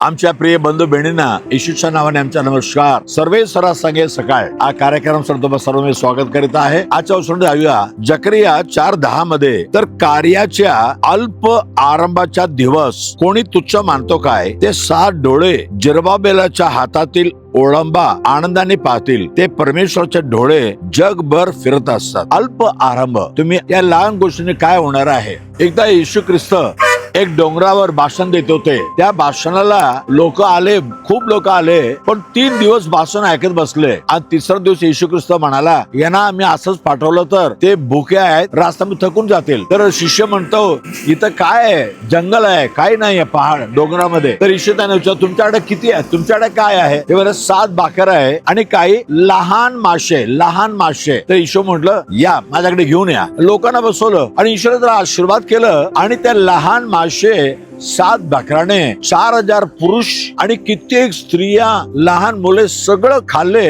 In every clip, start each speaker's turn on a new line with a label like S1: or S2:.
S1: आमच्या प्रिय बंधू बहिणींना येशूच्या नावाने आमचा नमस्कार. सर्वे सरा संगे सकाळ हा कार्यक्रम सर्व मी स्वागत करीत आहे. आजच्या वचन जाऊया जकरिया 4:10 मध्ये. तर कार्याच्या अल्प आरंभाचा दिवस कोणी तुच्छ मानतो काय? ते 7 डोळे जरुब्बाबेलाच्या हातातील ओळंबा आनंदाने पाहतील. ते परमेश्वराचे डोळे जगभर फिरत असतात. अल्प आरंभ. तुम्ही या लहान गोष्टीने काय होणार आहे? एकदा येशू ख्रिस्त एक डोंगरावर भाषण देत होते. त्या भाषणाला लोक आले, खूप लोक आले, पण 3 दिवस भाषण ऐकत बसले. आणि तिसरा दिवस येशू ख्रिस्त म्हणाला, यांना आम्ही असंच पाठवलं तर ते भुके आहेत, रास्त्यामध्ये थकून जातील. तर शिष्य म्हणतो, इथं काय आहे? जंगल आहे, काही नाही पहाड डोंगरामध्ये. तर येशू त्यांना विचारतो, तुमच्याकडे किती आहे? तुमच्याकडे काय आहे? ते बरं 7 भाकर आहे आणि काही लहान मासे. तर येशू म्हटलं, या माझ्याकडे घेऊन या. लोकांना बसवलं आणि ईश्वराने जरा आशीर्वाद केलं आणि त्या लहान मासे 7 भाकराने 4000 पुरुष आणि कित्येक स्त्रिया, लहान मुले सगळं खाल्ले.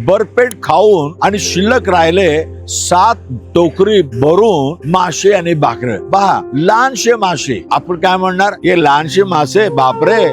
S1: बरपेट खाऊन आणि शिल्लक राहिले 7 टोकरी भरून मासे आणि भाकर. पहा, लहानशे मासे. आपण काय म्हणणार, हे लहानशे मासे, बापरे,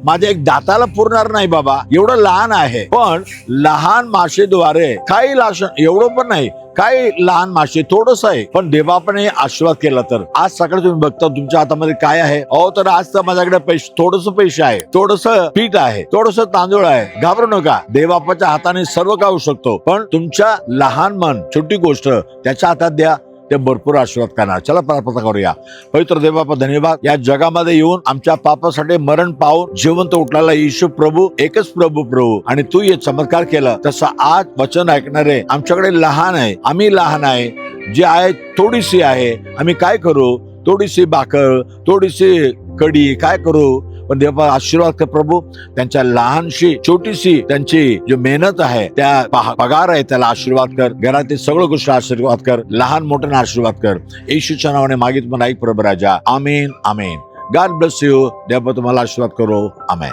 S1: माझ्या एक दाताला पुरणार नाही बाबा, एवढं लहान आहे. पण लहान मासेद्वारे काही लाशन, एवढं पण नाही, काही लहान मासे थोडस आहे, पण देवा पण आशीर्वाद केला. तर आज सकाळी तुम्ही बघता तुमच्या हातामध्ये काय आहे? अहो, तर आज तर माझ्याकडे पैसे, थोडस पैसे आहे, थोडस पीठ आहे, थोडस तांदूळ आहे. घाबरू नका, देवाच्या हाताने सर्व काय होऊ शकतो. पण तुमच्या लहान मन, छोटी गोष्ट त्याच्या हातात द्या, ते भरपूर आशीर्वाद करणार. चला प्रार्थना करूया. पवित्र देव बापा, धन्यवाद. या जगामध्ये येऊन आमच्या पापासाठी मरण पावून जिवंत उठलेला येशू प्रभू, एकच प्रभू आणि तू हे चमत्कार केला. तसं आज वचन ऐकणारे आमच्याकडे लहान आहे, आम्ही लहान आहे, जे आहे थोडीशी आहे, आम्ही काय करू? थोडीशी भाकर, थोडीशी कढी, काय करू? पण देवा आशीर्वाद कर प्रभू. त्यांच्या लहानशी छोटीशी त्यांची जी मेहनत आहे, त्या पगार आहे, त्याला आशीर्वाद कर. घरातील सगळं गोष्ट आशीर्वाद कर. लहान मोठ्यांना आशीर्वाद कर. येशूच्या नावाने मागित म्हणा, ऐक प्रभू राजा. आमेन, आमेन. God bless you. देवा तुम्हाला आशीर्वाद करो. आमेन.